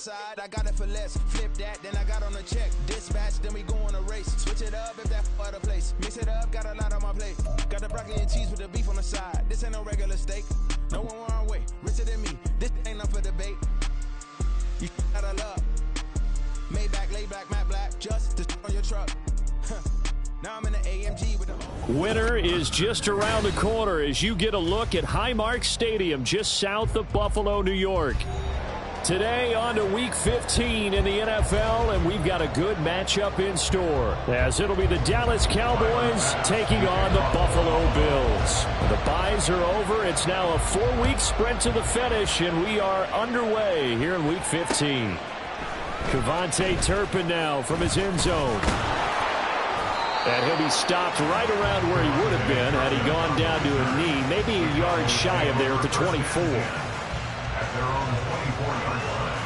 side, I got it for less. Flip that, then I got on a check. Dispatch, then we go on a race. Switch it up if that other place. Mix it up, got a lot on my plate. Got the broccoli and cheese with the beef on the side. This ain't no regular steak. No one wrong way, richer than me. This ain't up for debate. You got a love. Maybach, laid back, matte black, just to on your truck. Now I'm in the AMG with the Winter is just around the corner as you get a look at Highmark Stadium just south of Buffalo, New York. Today on to Week 15 in the NFL, and we've got a good matchup in store as it'll be the Dallas Cowboys taking on the Buffalo Bills. The byes are over. It's now a 4-week sprint to the finish, and we are underway here in Week 15. Kevontae Turpin now from his end zone. And he'll be stopped right around where he would have been had he gone down to a knee, maybe a yard shy of there at the 24. At their own 24-yard line.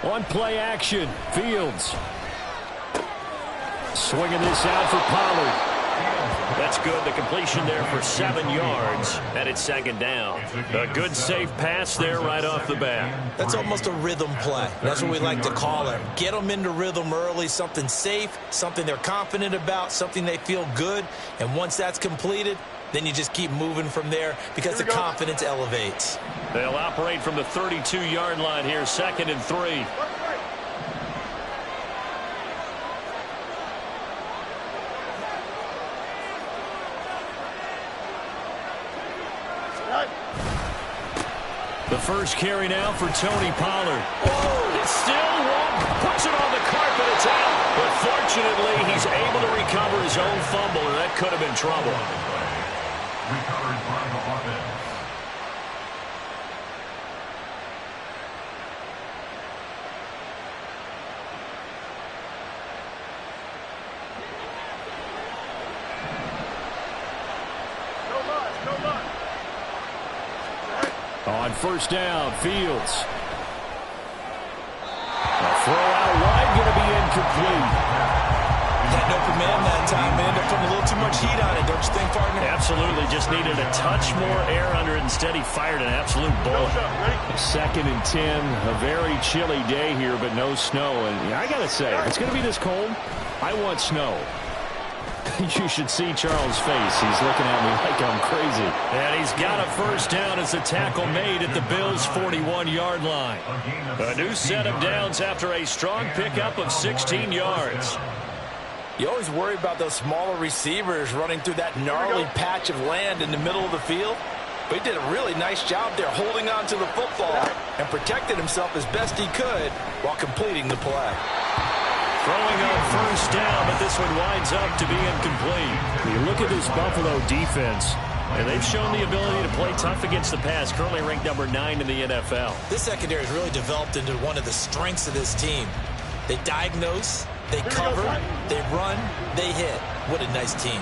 On play action, Fields. Swinging this out for Pollard. That's good. The completion there for 7 yards, and it's second down. A good, safe pass there right off the bat. That's almost a rhythm play. That's what we like to call it. Get them into rhythm early, something safe, something they're confident about, something they feel good. And once that's completed, then you just keep moving from there because the confidence elevates. They'll operate from the 32-yard line here, 2nd and 3. The first carry now for Tony Pollard. Oh, it still won't. Puts it on the carpet. It's out. But fortunately, he's able to recover his own fumble, and that could have been trouble. Recovered by the offense. On first down, Fields. A throw out wide, going to be incomplete. Had no command that time, man. They're putting a little too much heat on it, don't you think, partner? Absolutely. Just needed a touch more air under it. Instead, he fired an absolute bullet. 2nd and 10. A very chilly day here, but no snow. And I got to say, if it's going to be this cold, I want snow. You should see Charles' face. He's looking at me like I'm crazy. And he's got a first down as the tackle made at the Bills' 41-yard line. A new set of downs after a strong pickup of 16 yards. You always worry about those smaller receivers running through that gnarly patch of land in the middle of the field. But he did a really nice job there holding on to the football and protected himself as best he could while completing the play. Throwing on first down, but this one winds up to be incomplete. You look at this Buffalo defense, and they've shown the ability to play tough against the pass, currently ranked number 9 in the NFL. This secondary has really developed into one of the strengths of this team. They diagnose, they cover, they run, they hit. What a nice team.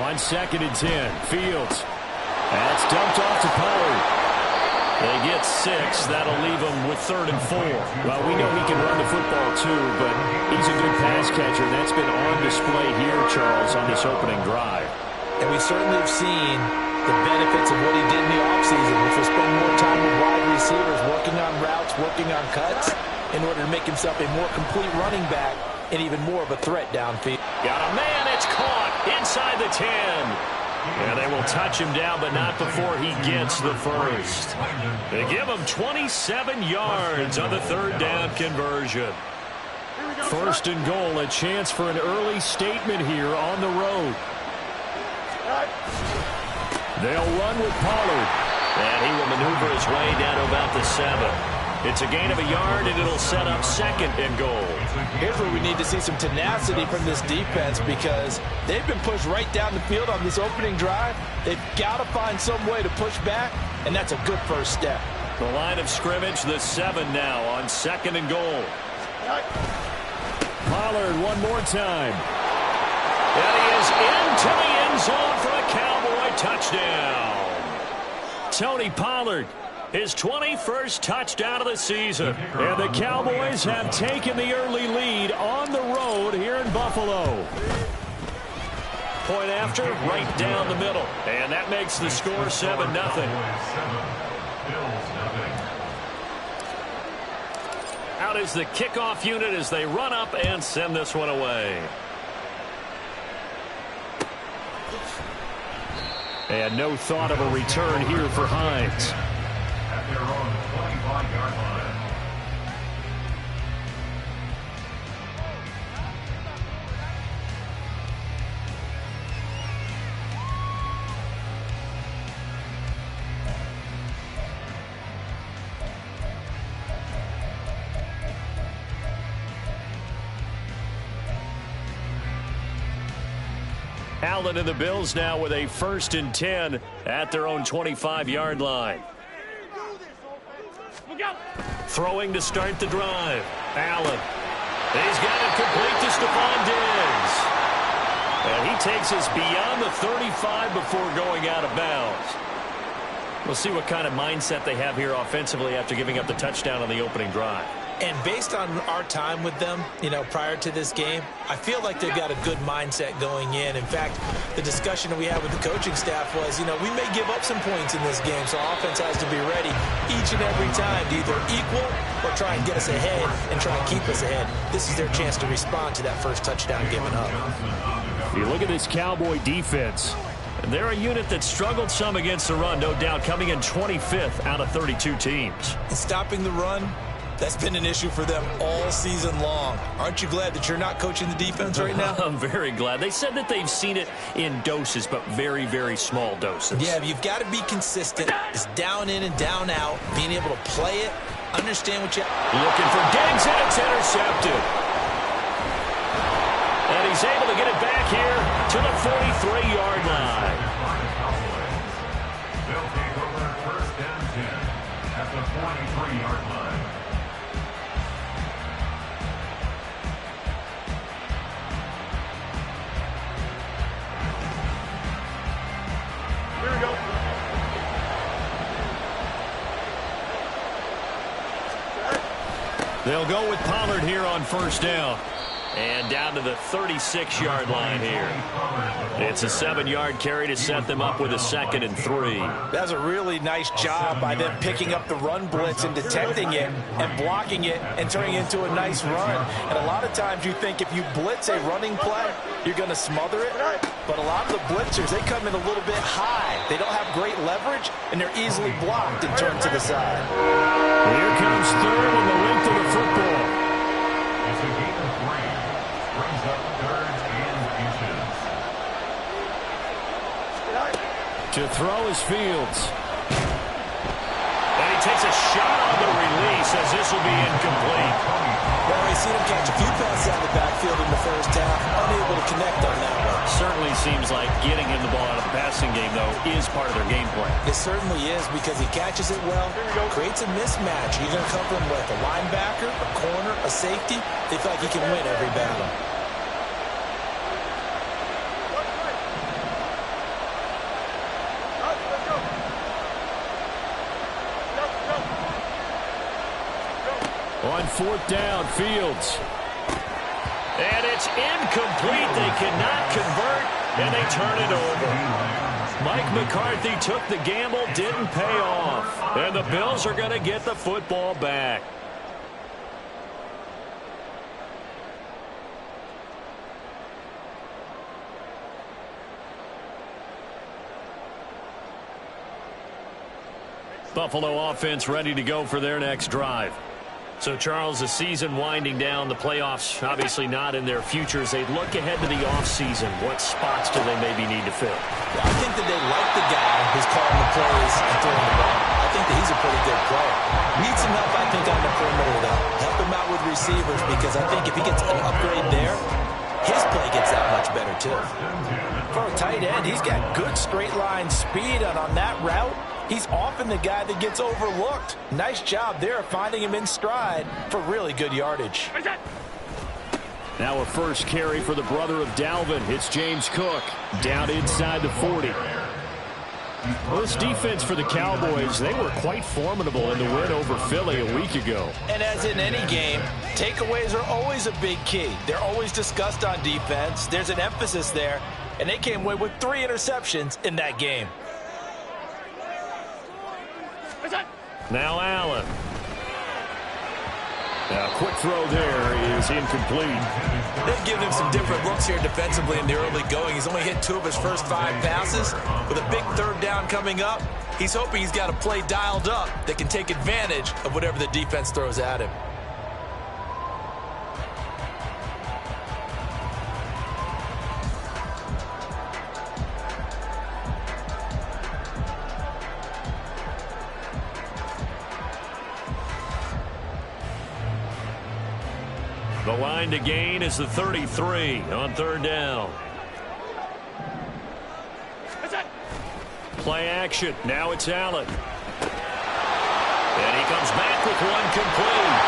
On 2nd and 10, Fields. That's dumped off to Pollard. They get 6. That'll leave them with 3rd and 4. Well, we know he can run the football too, but he's a good pass catcher, and that's been on display here, Charles, on this opening drive. And we certainly have seen the benefits of what he did in the offseason, which was spend more time with wide receivers, working on routes, working on cuts, in order to make himself a more complete running back and even more of a threat downfield. Got a man. It's caught inside the 10. Yeah, they will touch him down, but not before he gets the first. They give him 27 yards on the 3rd down conversion. 1st and goal, a chance for an early statement here on the road. They'll run with Pollard. And he will maneuver his way down to about the 7. It's a gain of a yard, and it'll set up 2nd and goal. Here's where we need to see some tenacity from this defense because they've been pushed right down the field on this opening drive. They've got to find some way to push back, and that's a good first step. The line of scrimmage, the 7 now on 2nd and goal. Pollard one more time. And he is into the end zone for a Cowboy touchdown. Tony Pollard His 21st touchdown of the season. And the Cowboys have taken the early lead on the road here in Buffalo. Point after, right down the middle. And that makes the score 7-0. Out is the kickoff unit as they run up and send this one away. And no thought of a return here for Hines. At their own 25-yard line. Allen and the Bills now with a 1st and 10 at their own 25-yard line. Throwing to start the drive. Allen. He's got it complete to Stephon Diggs. And he takes us beyond the 35 before going out of bounds. We'll see what kind of mindset they have here offensively after giving up the touchdown on the opening drive. And based on our time with them, prior to this game, I feel like they've got a good mindset going in. In fact, the discussion that we had with the coaching staff was, we may give up some points in this game, so offense has to be ready each and every time to either equal or try and get us ahead and try and keep us ahead. This is their chance to respond to that first touchdown given up. If you look at this Cowboy defense, they're a unit that struggled some against the run, no doubt, coming in 25th out of 32 teams. And stopping the run, that's been an issue for them all season long. Aren't you glad that you're not coaching the defense right now? I'm very glad. They said that they've seen it in doses, but very, very small doses. Yeah, you've got to be consistent. It's down in and down out, being able to play it, understand what you... Looking for Diggs, and it's intercepted. And he's able to get it back here to the 43-yard line. They'll take over 1st and 10 at the 43-yard line. Here we go. They'll go with Pollard here on 1st down. And down to the 36-yard line here. It's a 7-yard carry to set them up with a 2nd and 3. That's a really nice job by them picking up the run blitz and detecting it and blocking it and turning it into a nice run. And a lot of times you think if you blitz a running play, you're going to smother it. But a lot of the blitzers, they come in a little bit high. They don't have great leverage, and they're easily blocked and turned to the side. Here comes 3rd on the length of the football. It's a gain of 3. Brings up 3rd and inches. To throw is Fields. And he takes a shot on the release as this will be incomplete. Well, we've seen him catch a few passes out of the backfield in the first half, unable to connect on that one. Certainly seems like getting him the ball out of the passing game, though, is part of their game plan. It certainly is because he catches it well, creates a mismatch. You're going to cover him with a linebacker, a corner, a safety. They feel like he can win every battle. On 4th down, Fields. And it's incomplete. They cannot convert, and they turn it over. Mike McCarthy took the gamble, didn't pay off. And the Bills are going to get the football back. Buffalo offense ready to go for their next drive. So, Charles, the season winding down, the playoffs obviously not in their futures. They look ahead to the offseason. What spots do they maybe need to fill? Yeah, I think that they like the guy who's calling the plays and throwing the ball. I think that he's a pretty good player. Needs some help, I think, on the perimeter, though. Help him out with receivers because I think if he gets an upgrade there, his play gets that much better, too. For a tight end, he's got good straight line speed, and on that route, he's often the guy that gets overlooked. Nice job there finding him in stride for really good yardage. Now a first carry for the brother of Dalvin. It's James Cook down inside the 40. Well, this defense for the Cowboys, they were quite formidable in the win over Philly a week ago. And as in any game, takeaways are always a big key. They're always discussed on defense. There's an emphasis there, and they came away with 3 interceptions in that game. Now Allen. Now, quick throw there is incomplete. They've given him some different looks here defensively in the early going. He's only hit 2 of his first 5 passes. With a big 3rd down coming up, he's hoping he's got a play dialed up that can take advantage of whatever the defense throws at him. The line to gain is the 33 on 3rd down. Play action. Now it's Allen. And he comes back with one complete.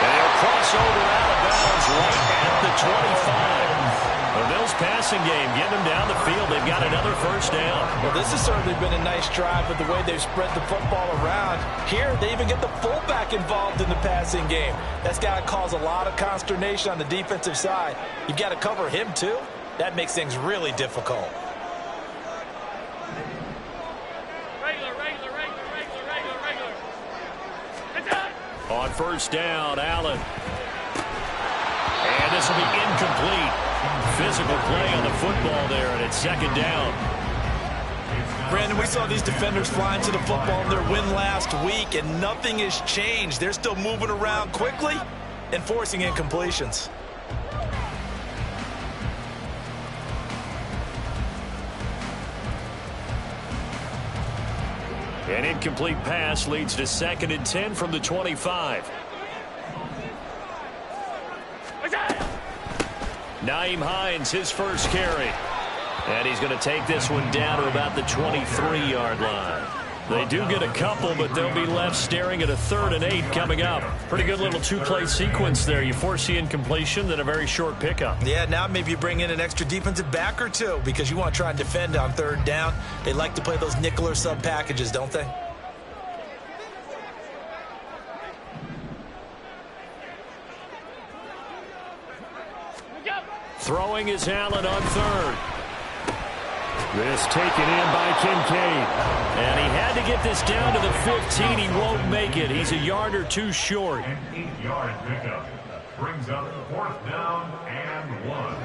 And he'll cross over out of bounds right at the 25. The Bills passing game getting them down the field. They've got another 1st down. Well, this has certainly been a nice drive with the way they've spread the football around. Here, they even get the fullback involved in the passing game. That's got to cause a lot of consternation on the defensive side. You've got to cover him, too. That makes things really difficult. On 1st down, Allen. And this will be incomplete. Physical play on the football there, and it's 2nd down. Brandon, we saw these defenders flying to the football in their win last week, and nothing has changed. They're still moving around quickly and forcing incompletions. An incomplete pass leads to 2nd and 10 from the 25. Nyheim Hines, his first carry. And he's going to take this one down to about the 23-yard line. They do get a couple, but they'll be left staring at a 3rd and 8 coming up. Pretty good little 2-play sequence there. You force the incompletion, then a very short pickup. Yeah, now maybe you bring in an extra defensive back or 2 because you want to try and defend on 3rd down. They like to play those nickel or sub packages, don't they? Throwing is Allen on 3rd. This taken in by Kincaid. And he had to get this down to the 15. He won't make it. He's a yard or 2 short. An 8-yard pickup brings up 4th down and 1.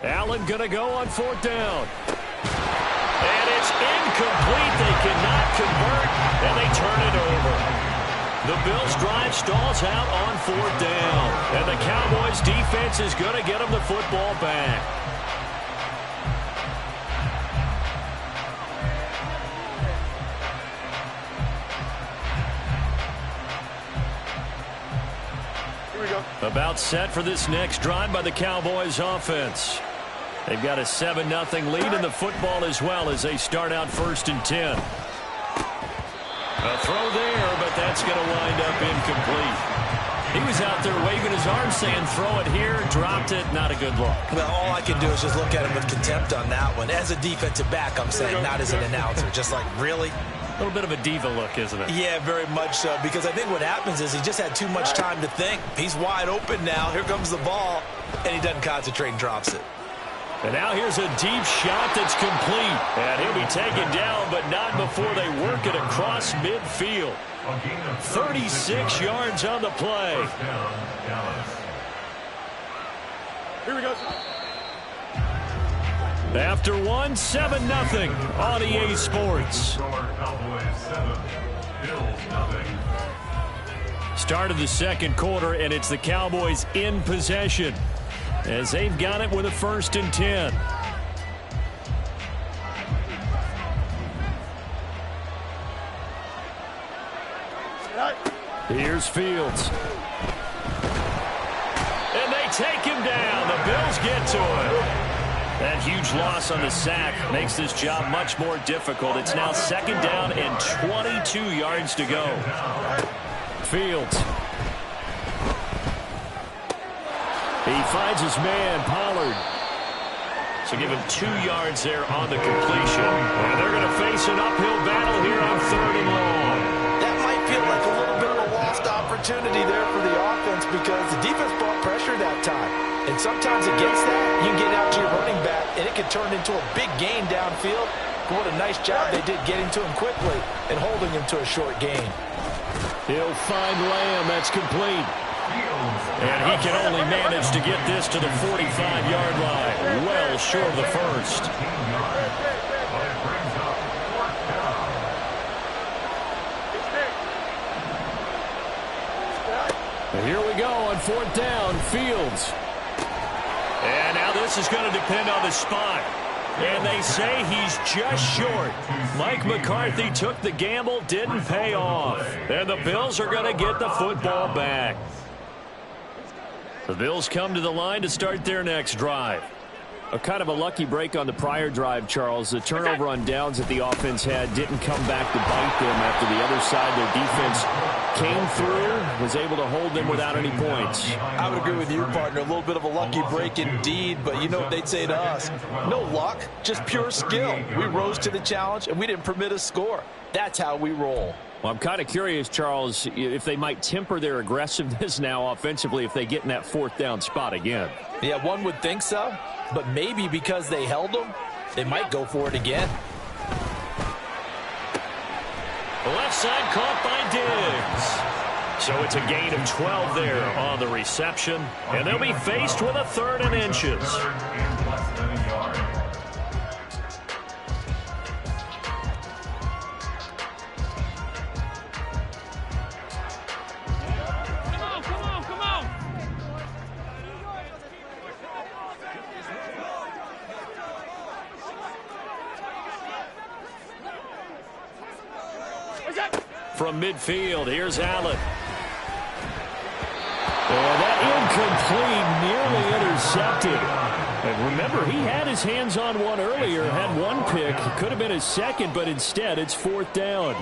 Allen going to go on 4th down. And it's incomplete. They cannot convert, and they turn it over. The Bills' drive stalls out on 4th down. And the Cowboys' defense is going to get them the football back. Here we go. About set for this next drive by the Cowboys' offense. They've got a 7-0 lead in the football as well as they start out 1st and 10. A throw there, but that's going to wind up incomplete. He was out there waving his arm saying, throw it here, dropped it, not a good look. Well, all I can do is just look at him with contempt on that one. As a defensive back, I'm saying, not as an announcer. Just like, really? A little bit of a diva look, isn't it? Yeah, very much so, because I think what happens is he just had too much time to think. He's wide open now. Here comes the ball, and he doesn't concentrate and drops it. And now here's a deep shot that's complete. And he'll be taken down, but not before they work it across midfield. 36 yards on the play. Here we go. After 7-0 on EA Sports. Start of the 2nd quarter, and it's the Cowboys in possession as they've got it with a 1st and 10. Here's Fields. And they take him down. The Bills get to him. That huge loss on the sack makes this job much more difficult. It's now 2nd down and 22 yards to go. Fields. He finds his man, Pollard. So give him 2 yards there on the completion. And they're going to face an uphill battle here on 3rd and long. That might feel like a little bit of a lost opportunity there for the offense because the defense brought pressure that time. And sometimes against that, you can get out to your running back, and it can turn into a big gain downfield. But what a nice job they did getting to him quickly and holding him to a short gain. He'll find Lamb. That's complete. And he can only manage to get this to the 45-yard line. Well short of the first. And here we go on 4th down. Fields. And now this is going to depend on the spot. And they say he's just short. Mike McCarthy took the gamble, didn't pay off. And the Bills are going to get the football back. The Bills come to the line to start their next drive. A kind of a lucky break on the prior drive, Charles. The turnover on downs that the offense had didn't come back to bite them after the other side. Their defense came through, was able to hold them without any points. I would agree with you, partner. A little bit of a lucky break indeed, but you know what they'd say to us? No luck, just pure skill. We rose to the challenge, and we didn't permit a score. That's how we roll. Well, I'm kind of curious, Charles, if they might temper their aggressiveness now offensively if they get in that 4th down spot again. Yeah, one would think so, but maybe because they held them, they might go for it again. The left side caught by Diggs. So it's a gain of 12 there on the reception, and they'll be faced with a 3rd and inches. From midfield, here's Allen. And that incomplete, nearly intercepted. And remember, he had his hands on one earlier, had one pick. Could have been his second, but instead it's 4th down.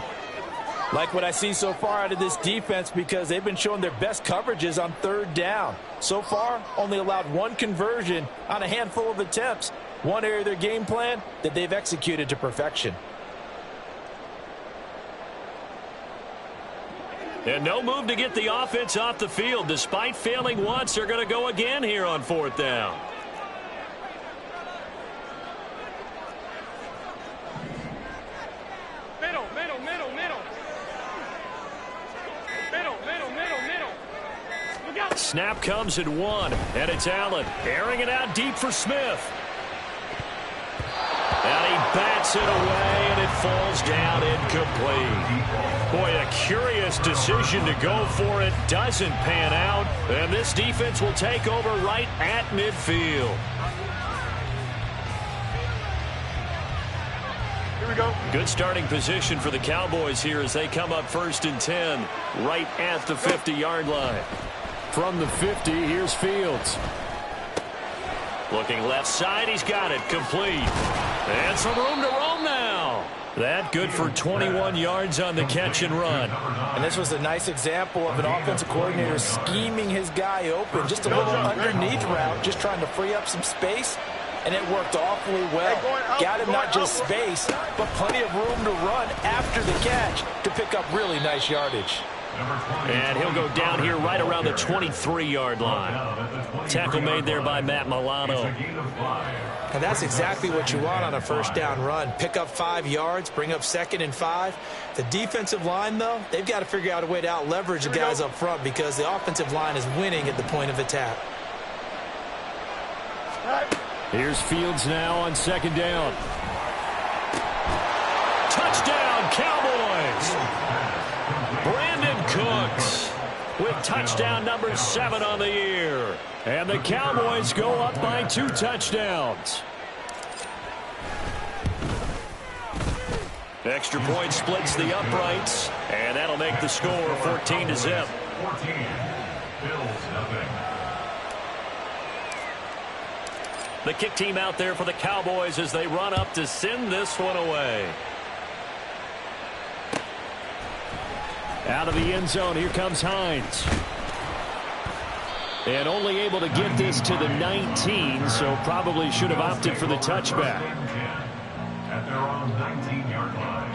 Like what I see so far out of this defense because they've been showing their best coverages on 3rd down. So far, only allowed 1 conversion on a handful of attempts. One area of their game plan that they've executed to perfection. And no move to get the offense off the field. Despite failing once, they're going to go again here on 4th down. Middle, middle, middle, middle. Middle, middle, middle, middle. Look out. Snap comes at 1, and it's Allen. Airing it out deep for Smith. And he bats it away, and it falls down incomplete. Boy, a curious decision to go for it. Doesn't pan out. And this defense will take over right at midfield. Here we go. Good starting position for the Cowboys here as they come up 1st and 10 right at the 50-yard line. From the 50, here's Fields. Looking left side, he's got it. Complete. And some room to roam now. That good for 21 yards on the catch and run. And this was a nice example of an offensive coordinator scheming his guy open. Just a little underneath route, just trying to free up some space. And it worked awfully well. Got him not just space, but plenty of room to run after the catch to pick up really nice yardage. And he'll go down here right around the 23-yard line. Tackle made there by Matt Milano. And that's exactly what you want on a 1st down run. Pick up 5 yards, bring up 2nd and 5. The defensive line, though, they've got to figure out a way to out-leverage the guys up front because the offensive line is winning at the point of attack. Here's Fields now on 2nd down. Touchdown, Cowboys! Brandon Cooks with touchdown number 7 on the year. And the Cowboys go up by 2 touchdowns. Extra point splits the uprights, and that'll make the score 14-0. 14. Bills nothing. The kick team out there for the Cowboys as they run up to send this one away. Out of the end zone, here comes Hines. And only able to get this to the 19, so probably should have opted for the touchback. At their own 19-yard line.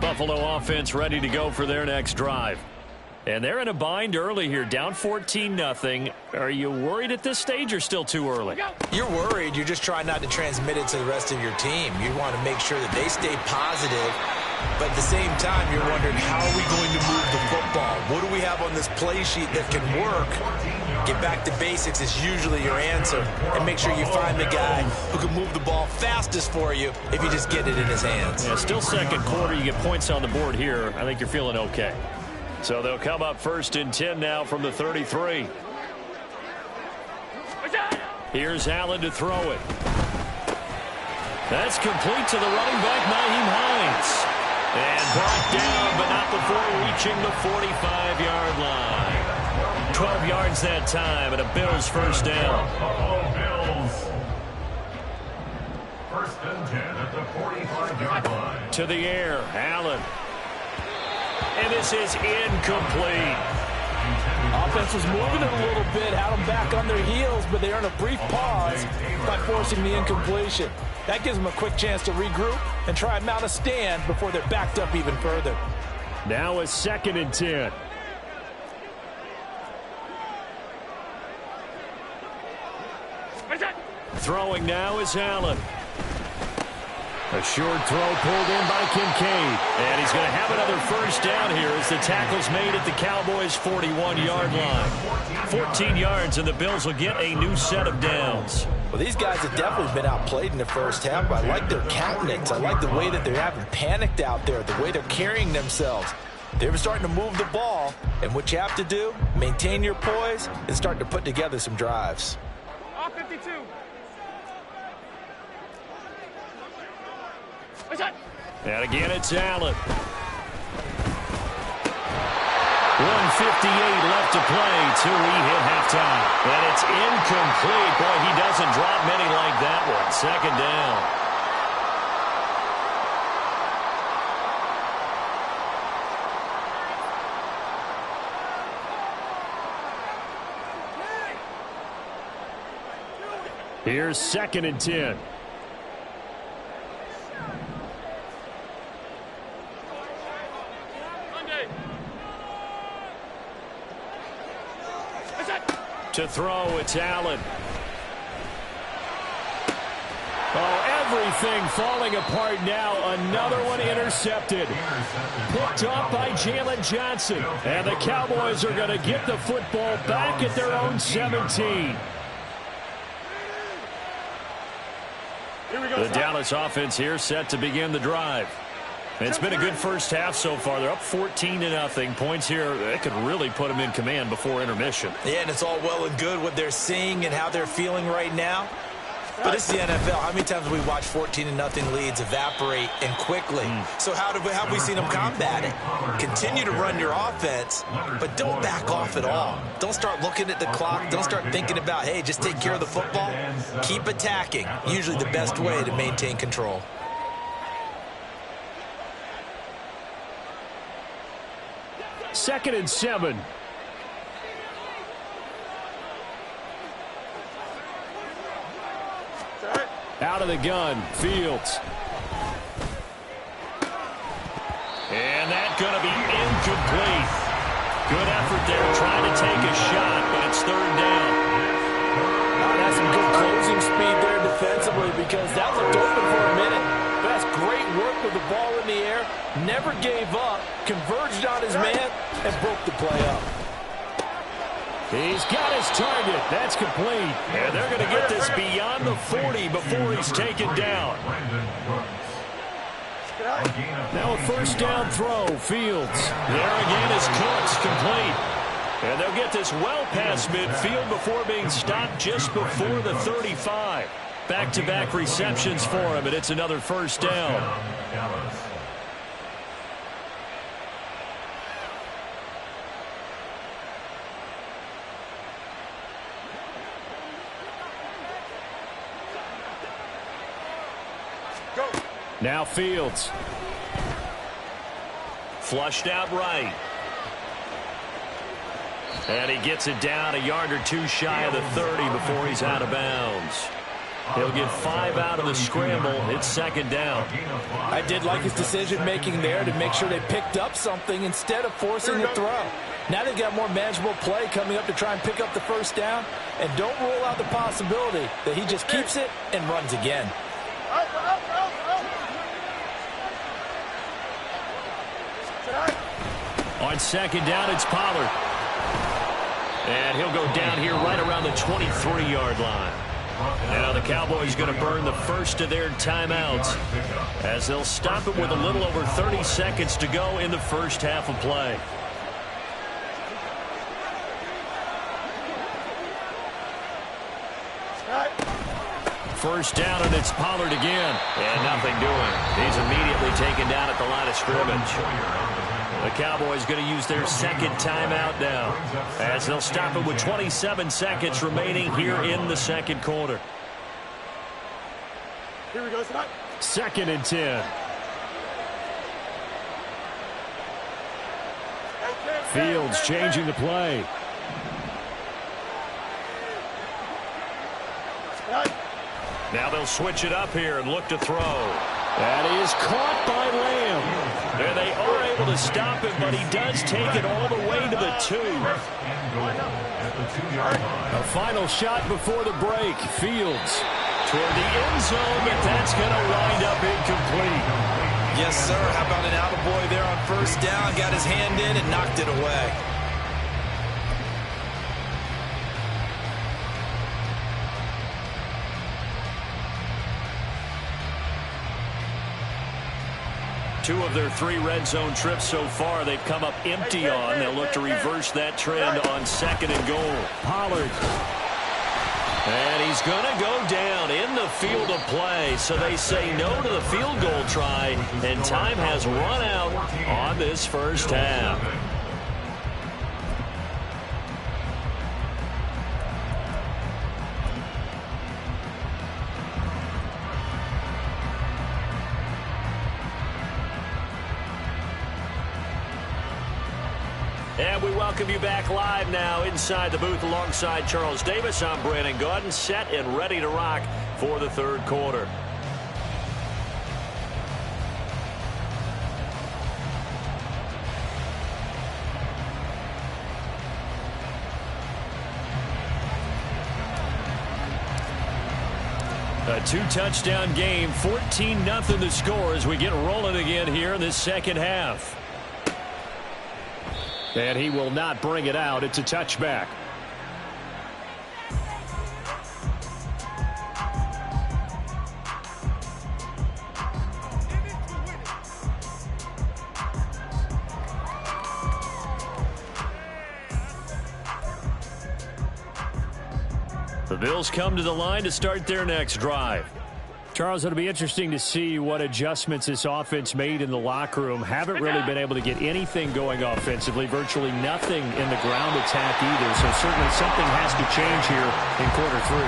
Buffalo offense ready to go for their next drive. And they're in a bind early here, down 14-0. Are you worried at this stage or still too early? You're worried. You're just trying not to transmit it to the rest of your team. You want to make sure that they stay positive. But at the same time, you're wondering, how are we going to move the football? What do we have on this play sheet that can work? Get back to basics is usually your answer. And make sure you find the guy who can move the ball fastest for you if you just get it in his hands. Yeah, still second quarter. You get points on the board here. I think you're feeling okay. So they'll come up 1st and 10 now from the 33. Here's Allen to throw it. That's complete to the running back, Nyheim Hines. And brought down, but not before reaching the 45-yard line. 12 yards that time, and a Bills first down. Bills. 1st and 10 at the 45-yard line. To the air, Allen. And this is incomplete. Offense was moving it a little bit, had them back on their heels, but they earned a brief pause by forcing the incompletion. That gives them a quick chance to regroup and try and mount a stand before they're backed up even further. Now a 2nd and 10. Throwing now is Allen. A short throw pulled in by Kincaid. And he's going to have another first down here as the tackle's made at the Cowboys' 41-yard line. 14 yards, and the Bills will get a new set of downs. Well, these guys have definitely been outplayed in the first half, but I like their countenance. I like the way that they haven't panicked out there, the way they're carrying themselves. They're starting to move the ball, and what you have to do, maintain your poise and start to put together some drives. Off 52. And again, it's Allen. 1:58 left to play till we hit halftime. And it's incomplete. Boy, he doesn't drop many like that one. 2nd down. Here's 2nd and 10. To throw, it's Allen. Oh, everything falling apart now. Another one intercepted. Picked off by Jalen Johnson. And the Cowboys are going to get the football back at their own 17. The Dallas offense here set to begin the drive. It's been a good first half so far. They're up 14-0. Points here, that could really put them in command before intermission. Yeah, and it's all well and good what they're seeing and how they're feeling right now. But it's the NFL. How many times have we watched 14-0 leads evaporate and quickly? So how have we seen them combat it? Continue to run your offense, but don't back off at all. Don't start looking at the clock. Don't start thinking about, hey, just take care of the football. Keep attacking. Usually the best way to maintain control. Second and 7. Out of the gun, Fields. And that's going to be incomplete. Good effort there trying to take a shot, but it's 3rd down. That's some good closing speed there defensively because that looked open for a minute. But that's great work with the ball in the air. Never gave up, converged on his man, and broke the play up. He's got his target. That's complete. And they're going to get this beyond the 40 before he's taken down. Now a first down throw. Fields. There again is Cooks, complete. And they'll get this well past midfield before being stopped just before the 35. Back-to-back receptions for him, and it's another first down. Now Fields. Flushed out right. And he gets it down a yard or two shy of the 30 before he's out of bounds. He'll get 5 out of the scramble. It's second down. I did like his decision-making there to make sure they picked up something instead of forcing a throw. Now they've got more manageable play coming up to try and pick up the first down. And don't rule out the possibility that he just keeps it and runs again. On second down, it's Pollard. And he'll go down here right around the 23-yard line. Now the Cowboys going to burn the first of their timeouts as they'll stop it with a little over 30 seconds to go in the first half of play. First down, and it's Pollard again. And nothing doing. He's immediately taken down at the line of scrimmage. The Cowboys going to use their second timeout now as they'll stop it with 27 seconds remaining here in the second quarter. Here we go, tonight. Second and 10. Fields changing the play. Now they'll switch it up here and look to throw. That is caught by Lamb. And they are able to stop him, but he does take it all the way to the 2. A final shot before the break. Fields Toward the end zone, but that's going to wind up incomplete. Yes, sir. How about an attaboy there on first down? Got his hand in and knocked it away. Two of their 3 red zone trips so far they've come up empty on. They'll look to reverse that trend on second and goal. Pollard. And he's going to go down in the field of play. So they say no to the field goal try, and time has run out on this first half. And we welcome you back live now inside the booth alongside Charles Davis. I'm Brandon Gaudin, set and ready to rock for the third quarter. A 2-touchdown game, 14-0 the score as we get rolling again here in this second half. And he will not bring it out. It's a touchback. The Bills come to the line to start their next drive. Charles, it'll be interesting to see what adjustments this offense made in the locker room. Haven't really been able to get anything going offensively, virtually nothing in the ground attack either. So certainly something has to change here in quarter 3.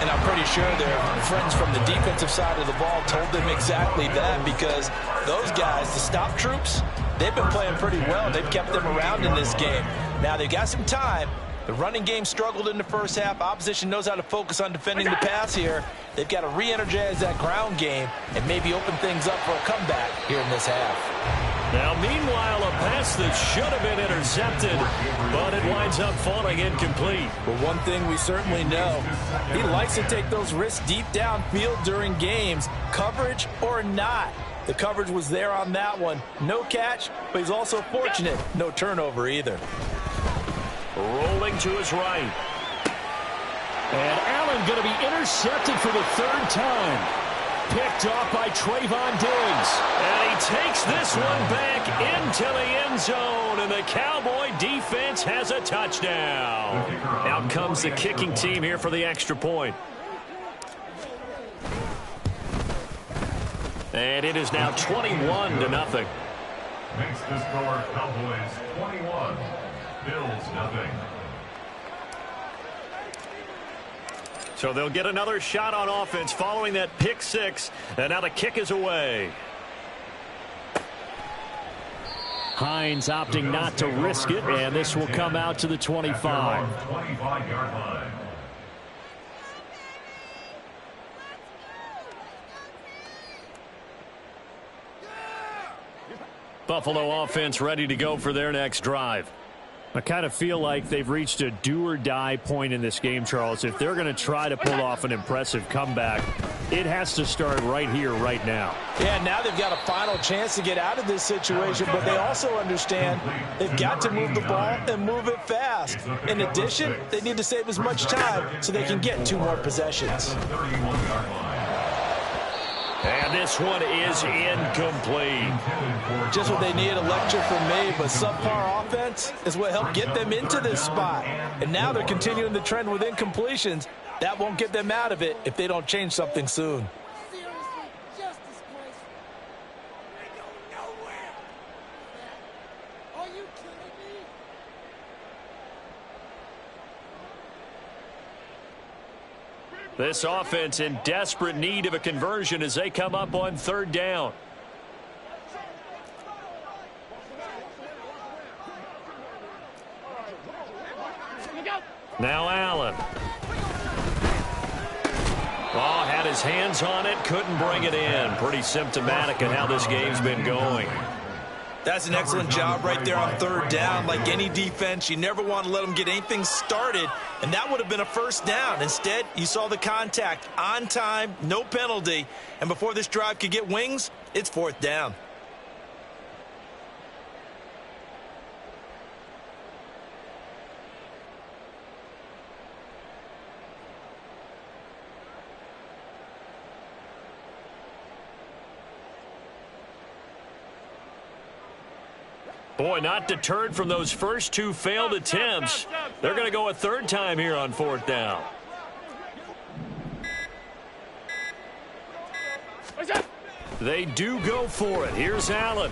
And I'm pretty sure their friends from the defensive side of the ball told them exactly that, because those guys, the stop troops, they've been playing pretty well. They've kept them around in this game. Now they've got some time. The running game struggled in the first half. Opposition knows how to focus on defending the pass here. They've got to re-energize that ground game and maybe open things up for a comeback here in this half. Now, meanwhile, a pass that should have been intercepted, but it winds up falling incomplete. Well, one thing we certainly know, he likes to take those risks deep downfield during games, coverage or not. The coverage was there on that one. No catch, but he's also fortunate. No turnover either. Rolling to his right. And Allen going to be intercepted for the 3rd time. Picked off by Trayvon Diggs. And he takes this one back into the end zone, and the Cowboy defense has a touchdown. Out comes the kicking team here for the extra point. And it is now 21-0. Makes the score Cowboys 21, Bills nothing. So they'll get another shot on offense following that pick six. And now the kick is away. Hines opting not to risk it, and this will come out to the 25. 25-yard line. Buffalo offense ready to go for their next drive. I kind of feel like they've reached a do-or-die point in this game, Charles. If they're going to try to pull off an impressive comeback, it has to start right here, right now. Yeah, now they've got a final chance to get out of this situation, but they also understand they've got to move the ball and move it fast. In addition, they need to save as much time so they can get 2 more possessions. 31-yard line. And this one is incomplete. Just what they need, a lecture from me, but subpar offense is what helped get them into this spot. And now they're continuing the trend with incompletions. That won't get them out of it if they don't change something soon. This offense in desperate need of a conversion as they come up on 3rd down. Now Allen. Oh, had his hands on it, couldn't bring it in. Pretty symptomatic of how this game's been going. That's an excellent job right there on 3rd down. Like any defense, you never want to let them get anything started, and that would have been a 1st down. Instead, you saw the contact on time, no penalty, and before this drive could get wings, it's 4th down. Boy, not deterred from those first 2 failed attempts. They're going to go a 3rd time here on 4th down. They do go for it. Here's Allen.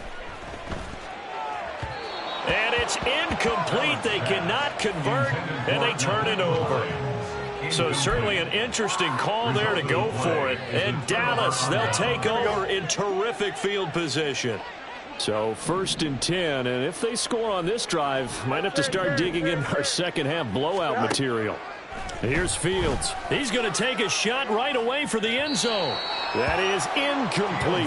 And it's incomplete. They cannot convert, and they turn it over. So certainly an interesting call there to go for it. And Dallas, they'll take over in terrific field position. So 1st and 10, and if they score on this drive, might have to start digging in our second half blowout material. Here's Fields. He's going to take a shot right away for the end zone. That is incomplete.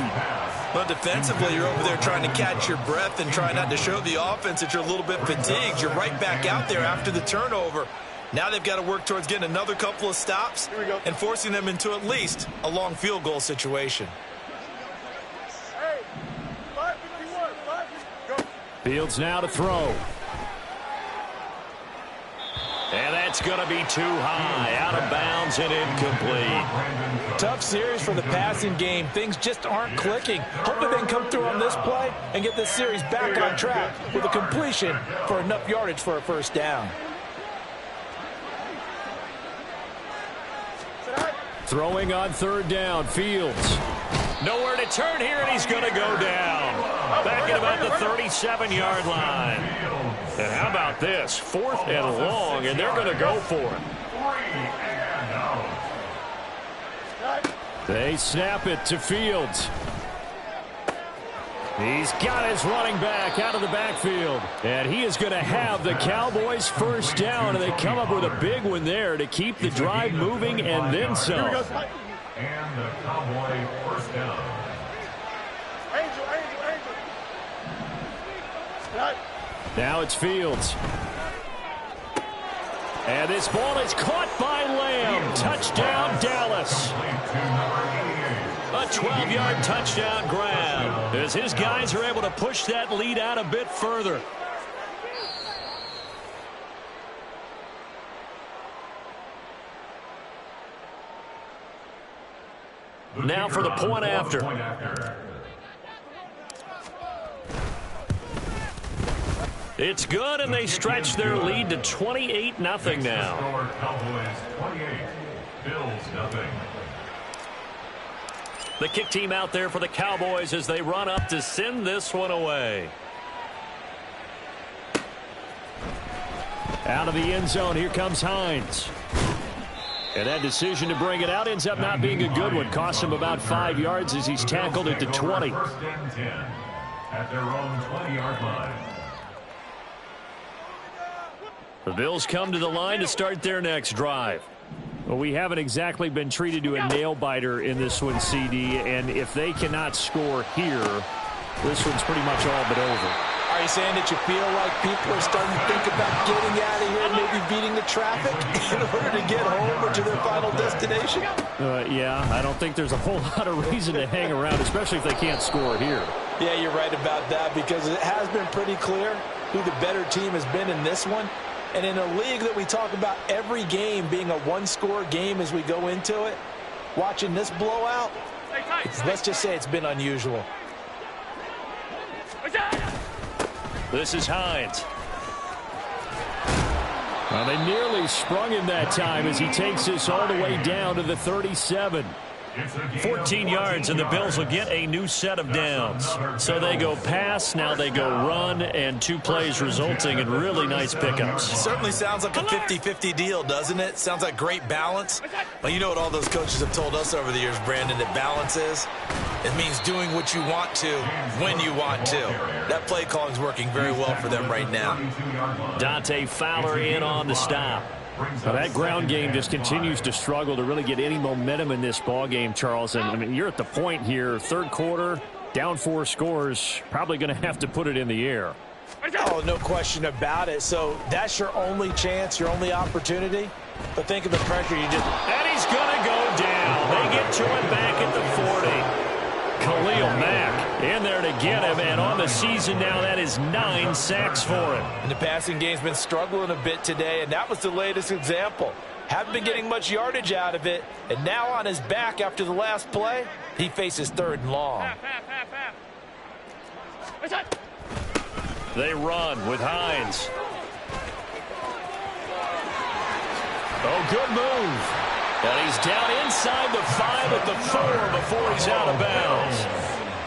But defensively, you're over there trying to catch your breath and try not to show the offense that you're a little bit fatigued. You're right back out there after the turnover. Now they've got to work towards getting another couple of stops and forcing them into at least a long field goal situation. Fields now to throw. And that's going to be too high, out of bounds and incomplete. Tough series for the passing game. Things just aren't clicking. Hopefully they can come through on this play and get this series back on track with a completion for enough yardage for a 1st down. Throwing on 3rd down, Fields. Nowhere to turn here, and he's going to go down. Back at about the 37-yard line. And how about this? 4th and long, and they're going to go for it. They snap it to Fields. He's got his running back out of the backfield. And he is going to have the Cowboys 1st down, and they come up with a big one there to keep the drive moving and then some. And the Cowboy 1st down. Now it's Fields. And this ball is caught by Lamb. Touchdown, Dallas. A 12-yard touchdown grab as his guys are able to push that lead out a bit further. Now for the point after. It's good, and they stretch their lead to 28-0 now. Cowboys 28, Bills nothing. The kick team out there for the Cowboys as they run up to send this one away. Out of the end zone, here comes Hines. And that decision to bring it out ends up not being a good one. Costs him about 5 yards as he's tackled at the 20. First and 10 at their own 20-yard line. The Bills come to the line to start their next drive. Well, we haven't exactly been treated to a nail-biter in this one, CD, and if they cannot score here, this one's pretty much all but over. Are you saying that you feel like people are starting to think about getting out of here, maybe beating the traffic in order to get home or to their final destination? Yeah, I don't think there's a whole lot of reason to hang around, especially if they can't score here. Yeah, you're right about that because it has been pretty clear who the better team has been in this one. And in a league that we talk about every game being a one-score game as we go into it, watching this blowout, let's just say it's been unusual. This is Hines. Well, they nearly sprung him that time as he takes this all the way down to the 37. 14 yards, and the Bills will get a new set of downs. So they go pass, now they go run, and 2 plays resulting in really nice pickups. Certainly sounds like a 50-50 deal, doesn't it? Sounds like great balance. Well, you know what all those coaches have told us over the years, Brandon, that balance is? It means doing what you want to when you want to. That play calling is working very well for them right now. Dante Fowler in on the stop. Well, that ground game just continues to struggle to really get any momentum in this ball game, Charles. And I mean, you're at the point here, third quarter, down 4 scores, probably going to have to put it in the air. Oh, no question about it. So that's your only chance, your only opportunity. But think of the pressure you just... And he's going to go down. They get to him back at the 40. Khalil Mack in there to get him, and on the season now, that is 9 sacks for him. And the passing game's been struggling a bit today, and that was the latest example. Haven't been getting much yardage out of it, and now on his back after the last play, he faces 3rd and long. They run with Hines. Oh, good move. And he's down inside the 5 at the 4 before he's out of bounds.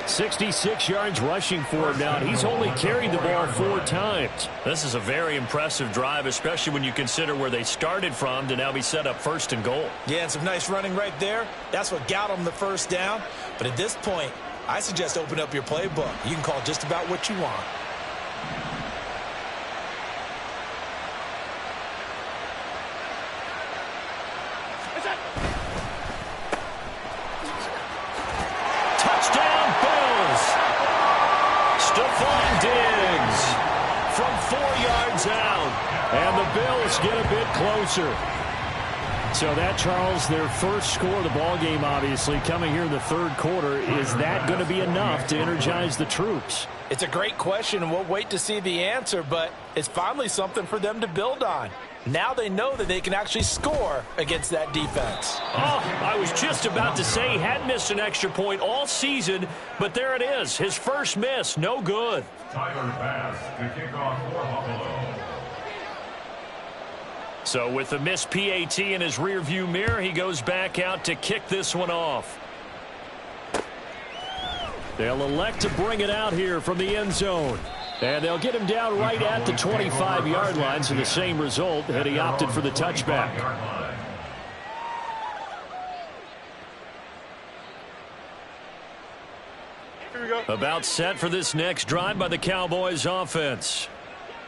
66 yards rushing for him now, and he's only carried the ball 4 times. This is a very impressive drive, especially when you consider where they started from to now be set up 1st and goal. Yeah, and some nice running right there. That's what got them the first down. But at this point, I suggest open up your playbook. You can call just about what you want. Touchdown, Bills! Stephon Diggs from 4 yards out. And the Bills get a bit closer. So that, Charles, their first score of the ball game, obviously, coming here in the 3rd quarter. Is that going to be enough to energize the troops? It's a great question, and we'll wait to see the answer, but it's finally something for them to build on. Now they know that they can actually score against that defense. Oh, I was just about to say he hadn't missed an extra point all season, but there it is. His first miss, no good. Tyler Bass to kick off for Buffalo. So with the missed PAT in his rearview mirror, he goes back out to kick this one off. They'll elect to bring it out here from the end zone. And they'll get him down right at the 25-yard line, so the same result, and he opted for the touchback. About set for this next drive by the Cowboys offense.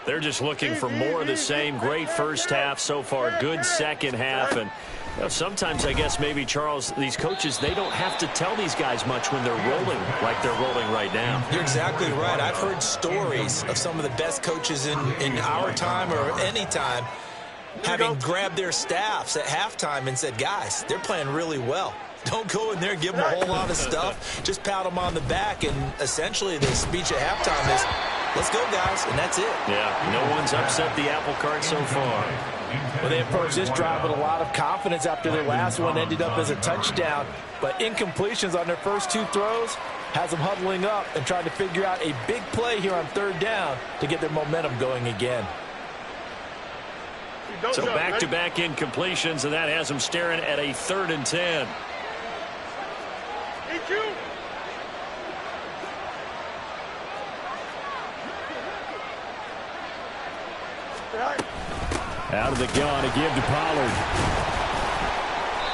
They're just looking for more of the same. Great first half so far, good second half. And you know, sometimes I guess maybe, Charles, these coaches, they don't have to tell these guys much when they're rolling like they're rolling right now. You're exactly right. I've heard stories of some of the best coaches in our time or any time having grabbed their staffs at halftime and said, guys, they're playing really well. Don't go in there and give them a whole lot of stuff. Just pat them on the back, and essentially the speech at halftime is, let's go, guys, and that's it. Yeah, no one's upset the apple cart so far. Well, they approached this drive with a lot of confidence after their last one ended up as a touchdown. But incompletions on their first 2 throws has them huddling up and trying to figure out a big play here on 3rd down to get their momentum going again. So back-to-back incompletions, and that has them staring at a 3rd and 10. Out of the gun to give to Pollard.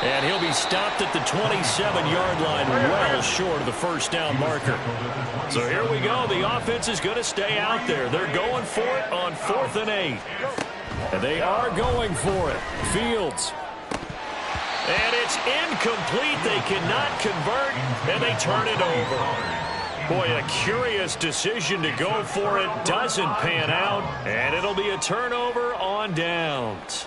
And he'll be stopped at the 27-yard line, well short of the first down marker. So here we go. The offense is going to stay out there. They're going for it on 4th and 8. And they are going for it. Fields. And it's incomplete. They cannot convert, and they turn it over. Boy, a curious decision to go for it. Doesn't pan out, and it'll be a turnover on downs.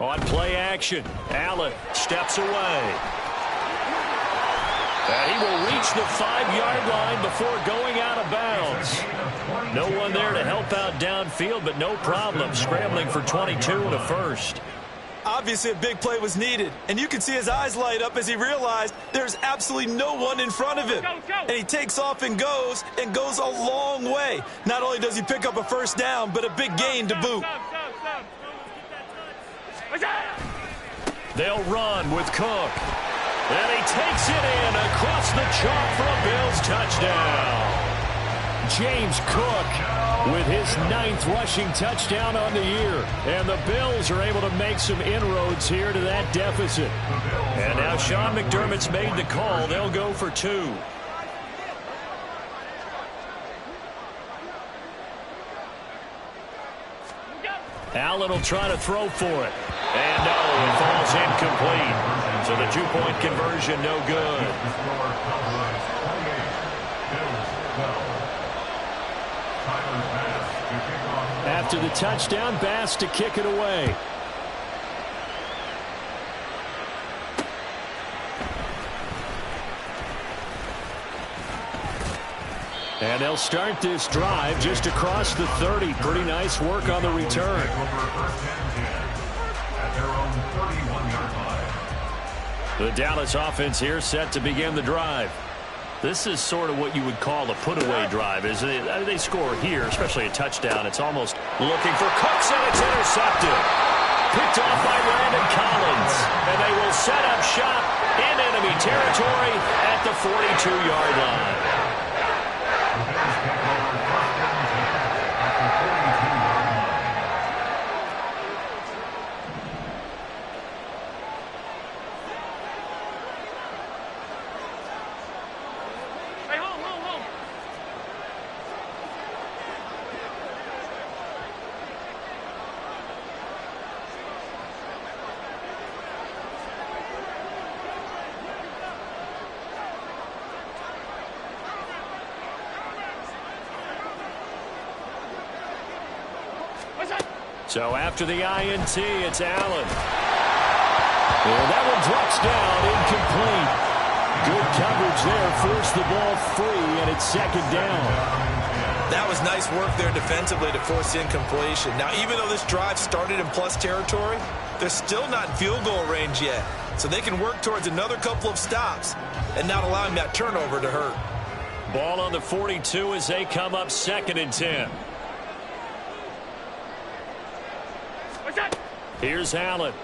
On play action, Allen steps away. And he will reach the 5-yard line before going out of bounds. No one there to help out downfield, but no problem scrambling for 22 and a first. Obviously, a big play was needed, and you can see his eyes light up as he realized there's absolutely no one in front of him. And he takes off and goes a long way. Not only does he pick up a first down, but a big gain to boot. They'll run with Cook. And he takes it in across the chalk for a Bills touchdown. James Cook with his 9th rushing touchdown on the year. And the Bills are able to make some inroads here to that deficit. And now Sean McDermott's made the call. They'll go for 2. Allen will try to throw for it. And no, it falls incomplete. So the 2-point conversion no good. After the touchdown, Bass to kick it away. And they'll start this drive just across the 30. Pretty nice work on the return. The Dallas offense here set to begin the drive. This is sort of what you would call a put-away drive, isn't it? They score here, especially a touchdown. It's almost looking for Cooks, and it's intercepted. Picked off by Landon Collins. And they will set up shop in enemy territory at the 42-yard line. So after the INT, it's Allen. And that one drops down, incomplete. Good coverage there, forced the ball free, and it's 2nd down. That was nice work there defensively to force the incompletion. Now, even though this drive started in plus territory, they're still not in field goal range yet. So they can work towards another couple of stops and not allowing that turnover to hurt. Ball on the 42 as they come up 2nd and 10. Here's Allen.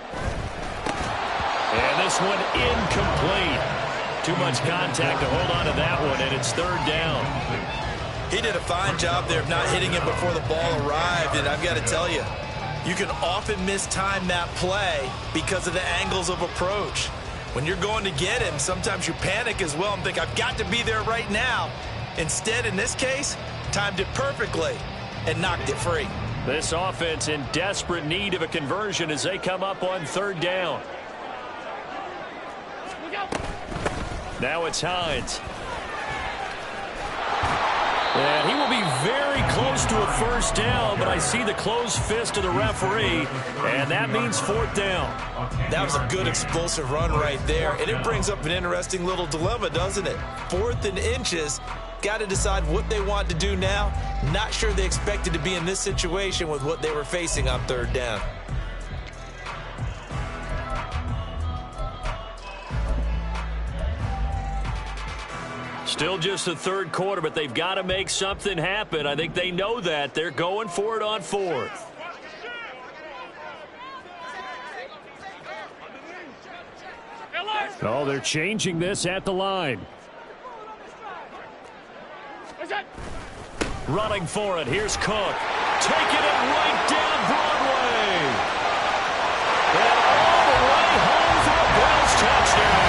And this one incomplete. Too much contact to hold on to that one, and it's 3rd down. He did a fine job there of not hitting him before the ball arrived, and I've got to tell you, you can often mistime that play because of the angles of approach. When you're going to get him, sometimes you panic as well and think, I've got to be there right now. Instead, in this case, timed it perfectly and knocked it free. This offense in desperate need of a conversion as they come up on 3rd down. Now it's Hines. And he will be very close to a first down, but I see the closed fist of the referee, and that means 4th down. That was a good explosive run right there, and it brings up an interesting little dilemma, doesn't it? 4th and inches. Got to decide what they want to do now. Not sure they expected to be in this situation with what they were facing on 3rd down. Still just the third quarter, but they've got to make something happen. I think they know that. They're going for it on fourth. Oh, they're changing this at the line. Running for it. Here's Cook. Taking it right down Broadway. And all the way home for a Bills touchdown.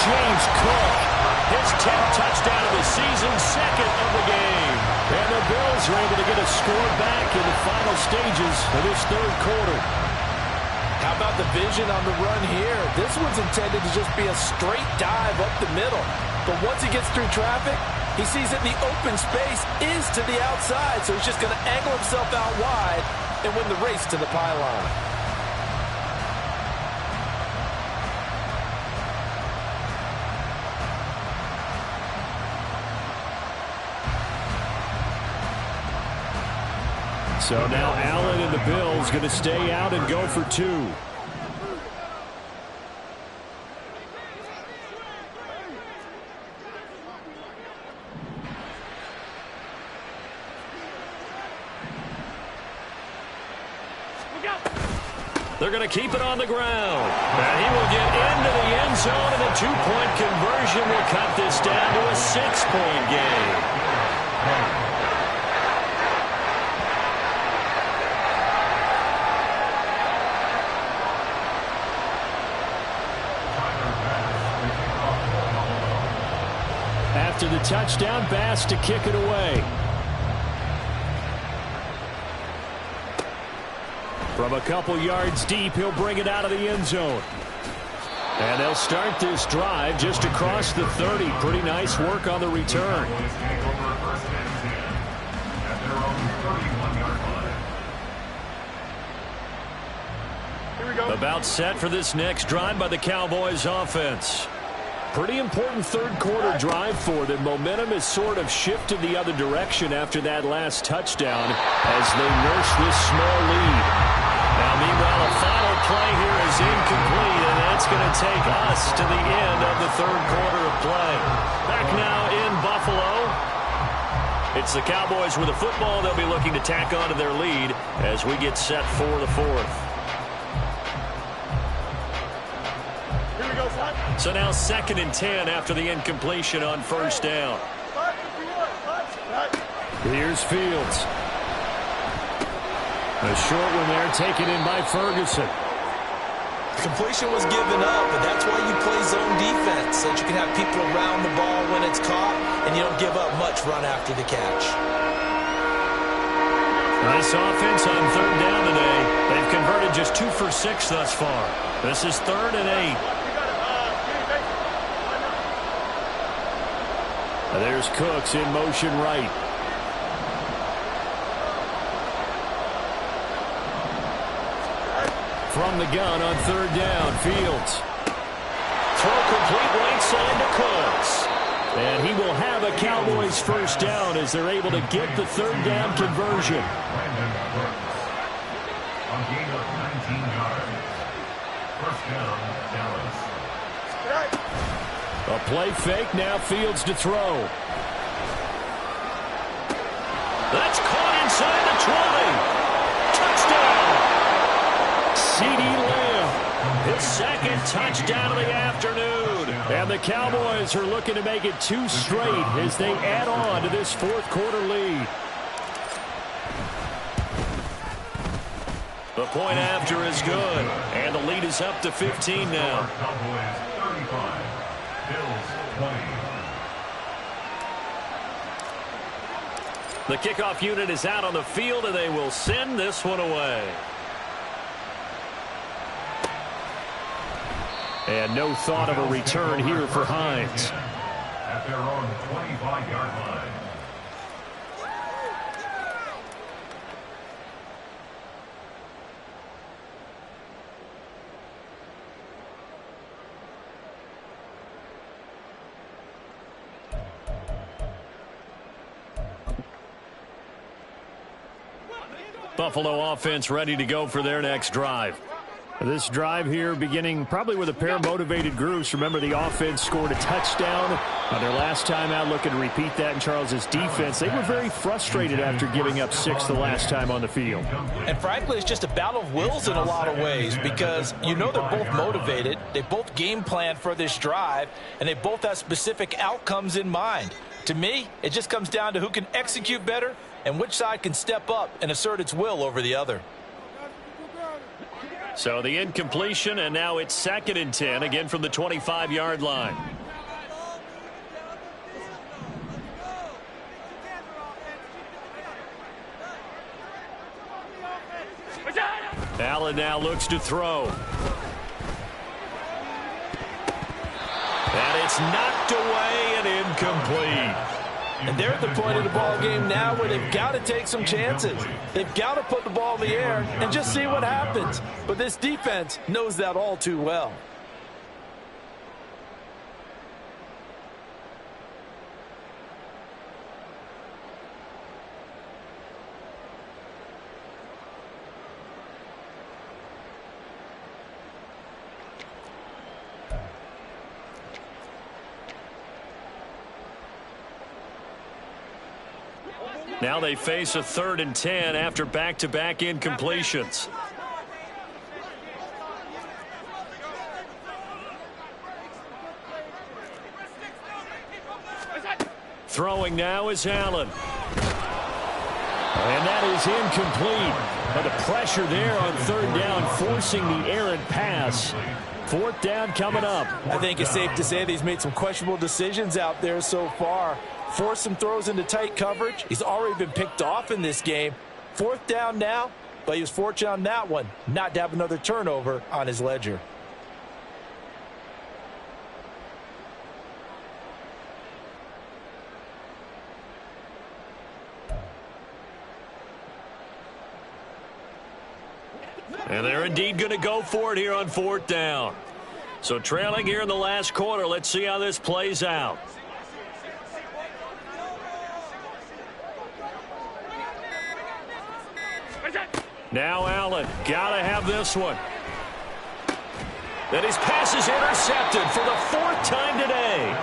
James Cook, his 10th touchdown of the season, second of the game. And the Bills are able to get a score back in the final stages of this third quarter. How about the vision on the run here? This one's intended to just be a straight dive up the middle. But once he gets through traffic, he sees that the open space is to the outside, so he's just going to angle himself out wide and win the race to the pylon. So now Allen and the Bills going to stay out and go for two. They're going to keep it on the ground. And he will get into the end zone, and a two-point conversion will cut this down to a 6-point game. After the touchdown, Bass to kick it away. From a couple yards deep, he'll bring it out of the end zone. And they'll start this drive just across the 30. Pretty nice work on the return. About set for this next drive by the Cowboys offense. Pretty important third quarter drive for them. Momentum has sort of shifted the other direction after that last touchdown as they nurse this small lead. Now, meanwhile, a final play here is incomplete, and that's going to take us to the end of the third quarter of play. Back now in Buffalo. It's the Cowboys with the football. They'll be looking to tack on to their lead as we get set for the fourth. So now 2nd and 10 after the incompletion on first down. Here's Fields. A short one there taken in by Ferguson. Completion was given up, but that's why you play zone defense, so that you can have people around the ball when it's caught, and you don't give up much run after the catch. Nice offense on third down today. They've converted just 2 for 6 thus far. This is 3rd and 8. There's Cooks in motion right. From the gun on third down, Fields. Throw complete right side to Cooks. And he will have a Cowboys first down as they're able to get the third down conversion. On gain of 19 yards. First down, Dallas. A play fake, now Fields to throw. That's caught inside the 20. Touchdown! CeeDee Lamb, his 2nd touchdown of the afternoon. And the Cowboys are looking to make it 2 straight as they add on to this fourth quarter lead. The point after is good, and the lead is up to 15 now. Cowboys 35. Bills 20. The kickoff unit is out on the field, and they will send this one away. And no thought of a return here for Hines. At their own 25-yard line. Buffalo offense ready to go for their next drive. This drive here beginning probably with a pair of motivated groups. Remember, the offense scored a touchdown on their last time out, looking to repeat that in Charles's defense. They were very frustrated after giving up 6 the last time on the field. And frankly, it's just a battle of wills in a lot of ways because you know they're both motivated. They both game plan for this drive, and they both have specific outcomes in mind. To me, it just comes down to who can execute better and which side can step up and assert its will over the other. So the incompletion, and now it's 2nd and 10, again from the 25-yard line. Allen now looks to throw. And it's knocked away and incomplete. And they're at the point of the ball game now where they've got to take some chances. They've got to put the ball in the air and just see what happens. But this defense knows that all too well. Now they face a 3rd and 10 after back-to-back incompletions. Throwing now is Allen. And that is incomplete. But the pressure there on 3rd down, forcing the errant pass. 4th down coming up. I think it's safe to say that he's made some questionable decisions out there so far. Forced some throws into tight coverage. He's already been picked off in this game. 4th down now, but he was fortunate on that one not to have another turnover on his ledger. And they're indeed going to go for it here on 4th down. So trailing here in the last quarter. Let's see how this plays out. Now Allen, gotta have this one. And his pass is intercepted for the 4th time today.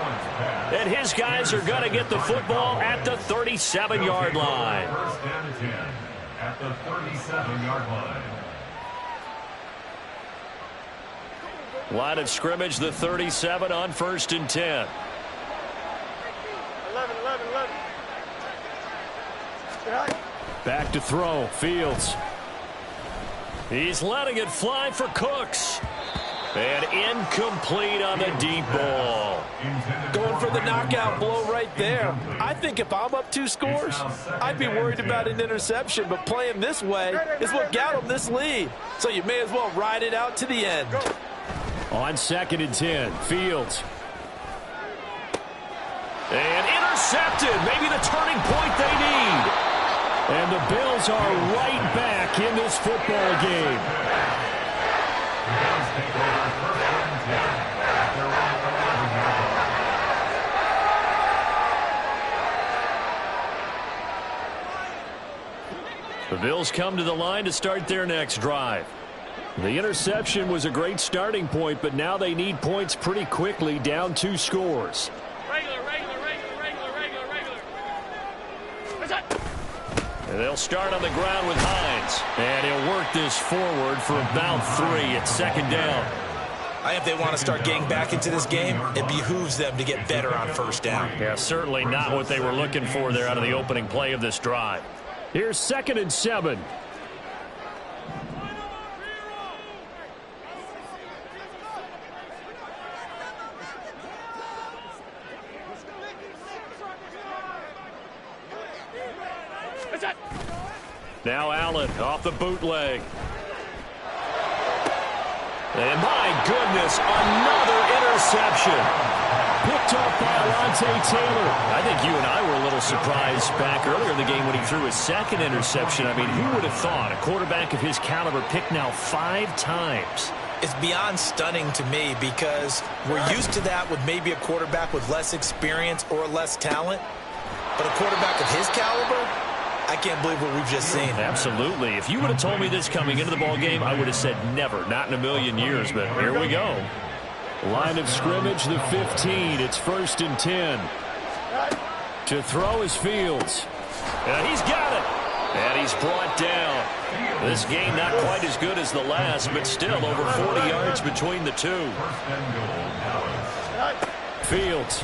And his guys are gonna get the football at the 37-yard line. 1st and 10 at the 37-yard line. Line of scrimmage, the 37 on 1st and 10. 11. Back to throw, Fields. He's letting it fly for Cooks. And incomplete on the deep ball. Going for the knockout blow right there. I think if I'm up 2 scores, I'd be worried about an interception, but playing this way is what got him this lead. So you may as well ride it out to the end. On 2nd and 10, Fields. And intercepted. Maybe the turning point they need. And the Bills are right back in this football game. The Bills come to the line to start their next drive. The interception was a great starting point, but now they need points pretty quickly, down 2 scores. Regular. And they'll start on the ground with Hines. And he'll work this forward for about 3 at 2nd down. I think if they want to start getting back into this game, it behooves them to get better on 1st down. Yeah, certainly not what they were looking for there out of the opening play of this drive. Here's 2nd and 7. Now Allen off the bootleg. And my goodness, another interception. Picked off by Alontae Taylor. I think you and I were a little surprised back earlier in the game when he threw his 2nd interception. I mean, who would have thought a quarterback of his caliber picked now 5 times? It's beyond stunning to me because we're used to that with maybe a quarterback with less experience or less talent. But a quarterback of his caliber, I can't believe what we've just seen. Absolutely. If you would have told me this coming into the ball game, I would have said never, not in a million years, but here we go. Line of scrimmage, the 15. It's 1st and 10. To throw is Fields. He's got it. And he's brought down. This game not quite as good as the last, but still over 40 yards between the two. Fields.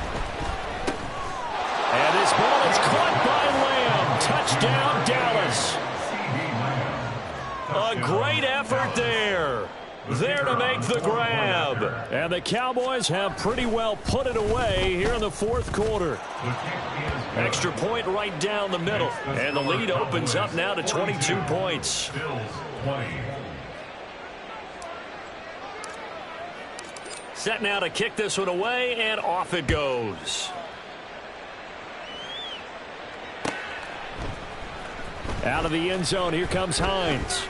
And his ball is caught by Lamb. Touchdown, Dallas. A great effort there. There to make the grab. And the Cowboys have pretty well put it away here in the 4th quarter. Extra point right down the middle. And the lead opens up now to 22 points. Set now to kick this one away, and off it goes. Out of the end zone, here comes Hines.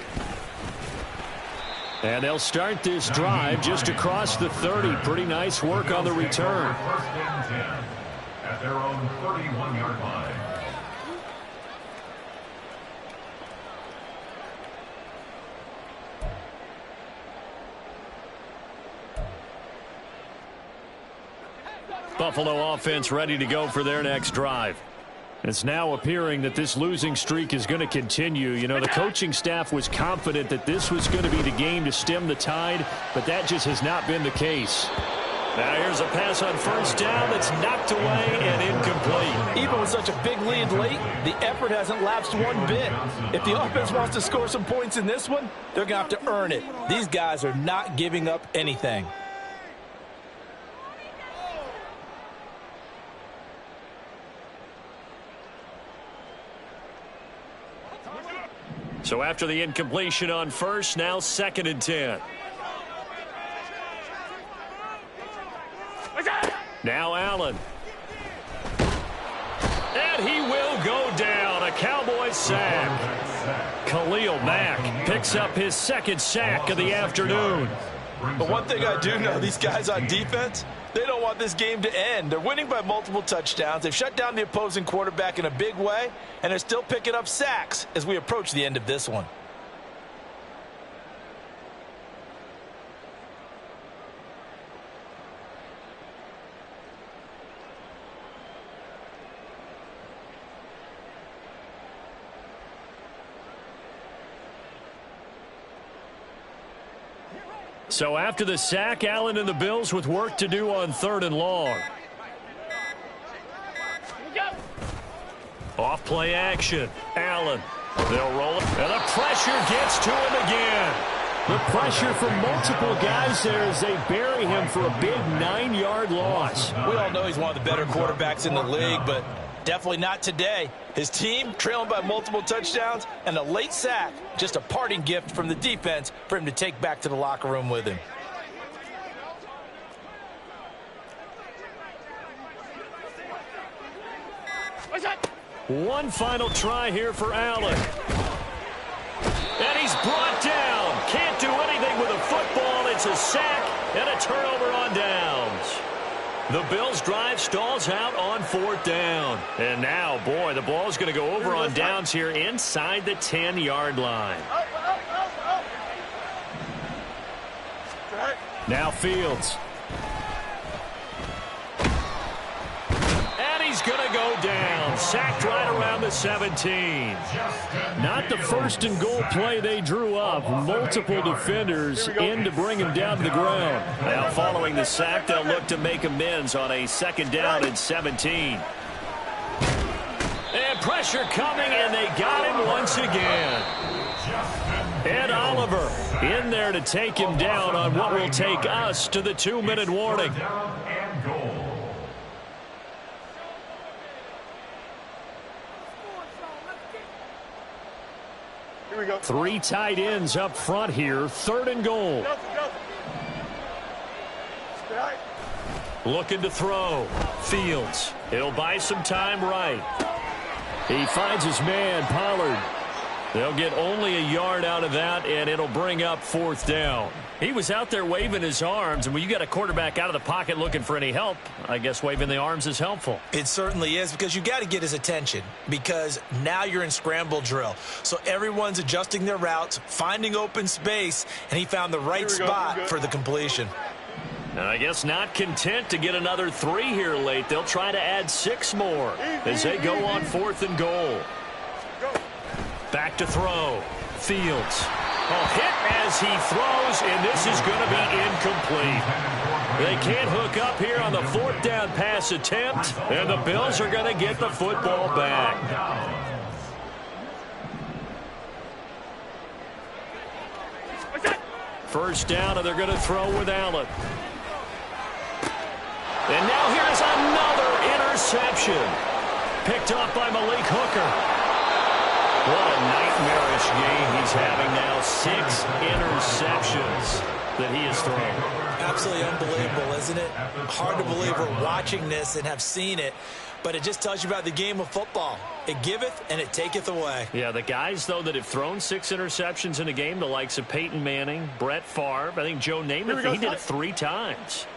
And they'll start this drive just across the 30. Pretty nice work on the return. First and 10 at their own 31-yard line. Buffalo offense ready to go for their next drive. It's now appearing that this losing streak is going to continue. You know, the coaching staff was confident that this was going to be the game to stem the tide, but that just has not been the case. Now here's a pass on first down that's knocked away and incomplete. Even with such a big lead late, the effort hasn't lapsed one bit. If the offense wants to score some points in this one, they're going to have to earn it. These guys are not giving up anything. So after the incompletion on first, now 2nd and 10. Now Allen. And he will go down. A Cowboys sack. Khalil Mack picks up his 2nd sack of the afternoon. But one thing I do know, these guys on defense, they don't want this game to end. They're winning by multiple touchdowns. They've shut down the opposing quarterback in a big way, and they're still picking up sacks as we approach the end of this one. So after the sack, Allen and the Bills with work to do on 3rd and long. Off play action. Allen. They'll roll it. And the pressure gets to him again. The pressure from multiple guys there as they bury him for a big 9-yard loss. We all know he's one of the better quarterbacks in the league, but definitely not today. His team trailing by multiple touchdowns and a late sack, just a parting gift from the defense for him to take back to the locker room with him. One final try here for Allen. And he's brought down. Can't do anything with a football. It's a sack and a turnover on downs. The Bills' drive stalls out on 4th down. And now, boy, the ball's going to go over on downs here inside the 10-yard line. Now Fields. And he's going to go down. Sacked right around the 17. Not the 1st and goal play they drew up. Multiple defenders in to bring him down to the ground. Now following the sack, they'll look to make amends on a 2nd down and 17. And pressure coming, and they got him once again. Ed Oliver in there to take him down on what will take us to the 2-minute warning. Here we go. 3 tight ends up front here. 3rd and goal. Looking to throw. Fields. He'll buy some time right. He finds his man, Pollard. They'll get only a yard out of that, and it'll bring up 4th down. He was out there waving his arms, and when you got a quarterback out of the pocket looking for any help, I guess waving the arms is helpful. It certainly is, because you got to get his attention, because now you're in scramble drill. So everyone's adjusting their routes, finding open space, and he found the right spot for the completion. And I guess not content to get another 3 here late. They'll try to add 6 more as they go on 4th and goal. Back to throw. Fields. Hit as he throws, and this is going to be incomplete. They can't hook up here on the 4th down pass attempt, and the Bills are going to get the football back. First down, and they're going to throw with Allen. And now here's another interception. Picked up by Malik Hooker. What a nightmarish game he's having now. 6 interceptions that he has thrown. Absolutely unbelievable, isn't it? Hard to believe we're watching this and have seen it, but it just tells you about the game of football. It giveth and it taketh away. Yeah, the guys, though, that have thrown 6 interceptions in a game, the likes of Peyton Manning, Brett Favre, I think Joe Namath, he did it 3 times.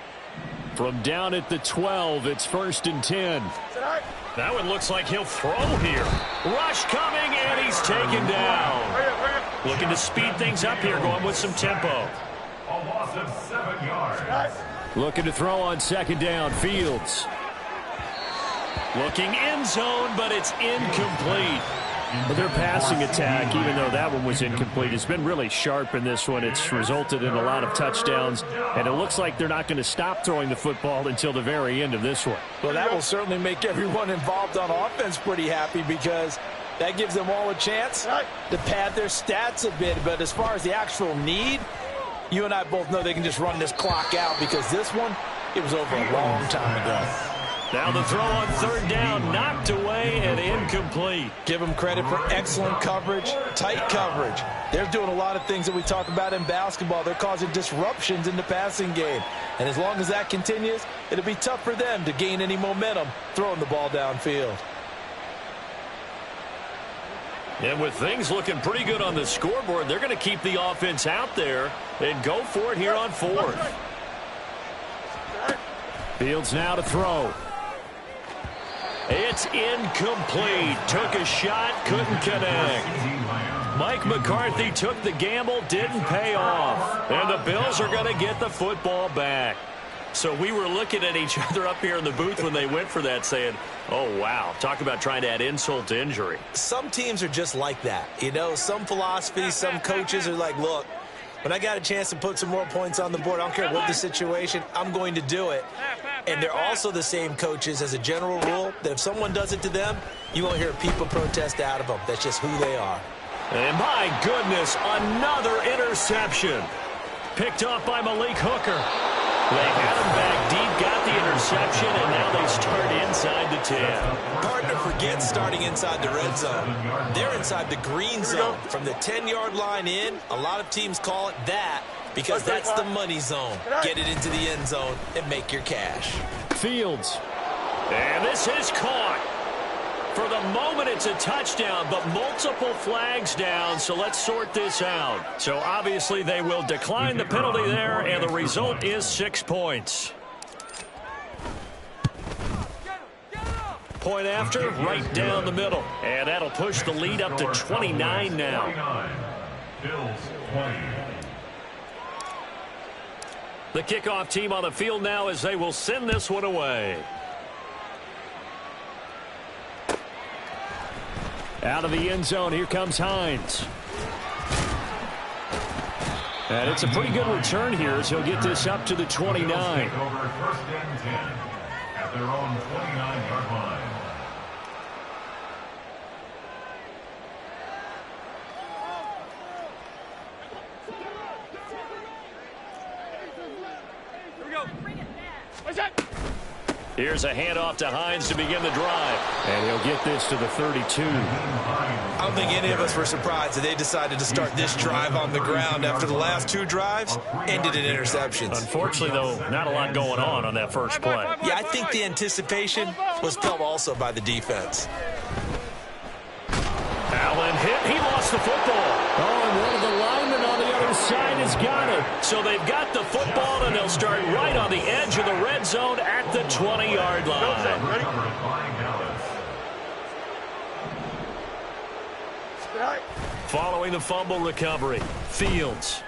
From down at the 12, it's 1st and 10. That one looks like he'll throw here. Rush coming, and he's taken down. Looking to speed things up here, going with some tempo. A loss of 7 yards. Looking to throw on 2nd down. Fields. Looking end zone, but it's incomplete. But their passing attack, even though that one was incomplete, has been really sharp in this one. It's resulted in a lot of touchdowns, and it looks like they're not going to stop throwing the football until the very end of this one. Well, that will certainly make everyone involved on offense pretty happy, because that gives them all a chance to pad their stats a bit. But as far as the actual need, you and I both know they can just run this clock out, because this one, it was over a long time ago. Now the throw on 3rd down, knocked away and incomplete. Give them credit for excellent coverage, tight coverage. They're doing a lot of things that we talk about in basketball. They're causing disruptions in the passing game. And as long as that continues, it'll be tough for them to gain any momentum throwing the ball downfield. And with things looking pretty good on the scoreboard, they're going to keep the offense out there and go for it here on 4th. Fields now to throw. It's incomplete. Took a shot, couldn't connect. Mike McCarthy took the gamble, didn't pay off. And the Bills are going to get the football back. So we were looking at each other up here in the booth when they went for that, saying, oh, wow, talk about trying to add insult to injury. Some teams are just like that. You know, some philosophies, some coaches are like, look, when I got a chance to put some more points on the board, I don't care what the situation, I'm going to do it. And they're also the same coaches, as a general rule, that if someone does it to them, you won't hear people protest out of them. That's just who they are. And my goodness, another interception. Picked off by Malik Hooker. They had him back deep, got the interception, and now they start inside the 10. Hard to forget starting inside the red zone. They're inside the green zone. From the 10-yard line in, a lot of teams call it that, because that's the money zone. Get it into the end zone and make your cash. Fields. And this is caught. For the moment, it's a touchdown, but multiple flags down, so let's sort this out. So obviously they will decline the penalty there, and the result is 6 points. Point after, right down the middle. And that'll push the lead up to 29 now. Bills 20. The kickoff team on the field now as they will send this one away. Out of the end zone, here comes Hines. And it's a pretty good return here as he'll get this up to the 29. Over 1st and 10 at their own 29-yard line. Here's a handoff to Hines to begin the drive. And he'll get this to the 32. I don't think any of us were surprised that they decided to start this drive on the ground after the last 2 drives ended in interceptions. Unfortunately, though, not a lot going on that first play. Yeah, I think the anticipation was felt also by the defense. Allen And hit. He lost the football. Oh, and one of the linemen on the other side has got it. So they've got the football, and they'll start right on the edge of the red zone at the 20-yard line. Following the fumble recovery, Fields.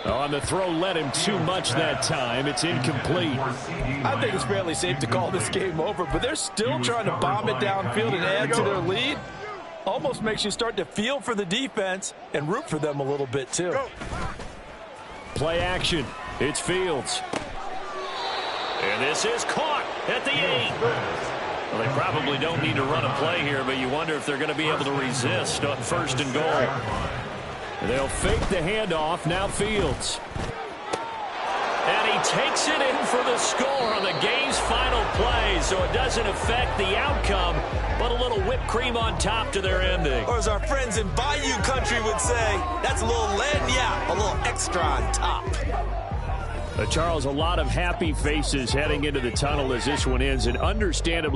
On the throw, led him too much that time. It's incomplete. I think it's fairly safe to call this game over, but they're still trying to bomb it downfield and add to their lead. Almost makes you start to feel for the defense and root for them a little bit, too. Play action. It's Fields. And this is caught at the 8. Well, they probably don't need to run a play here, but you wonder if they're going to be able to resist on 1st and goal. They'll fake the handoff. Now Fields. And he takes it in for the score on the game's final play, so it doesn't affect the outcome, but a little whipped cream on top to their ending. Or as our friends in Bayou country would say, that's a little lagniappe, a little extra on top. Charles, a lot of happy faces heading into the tunnel as this one ends, and understandably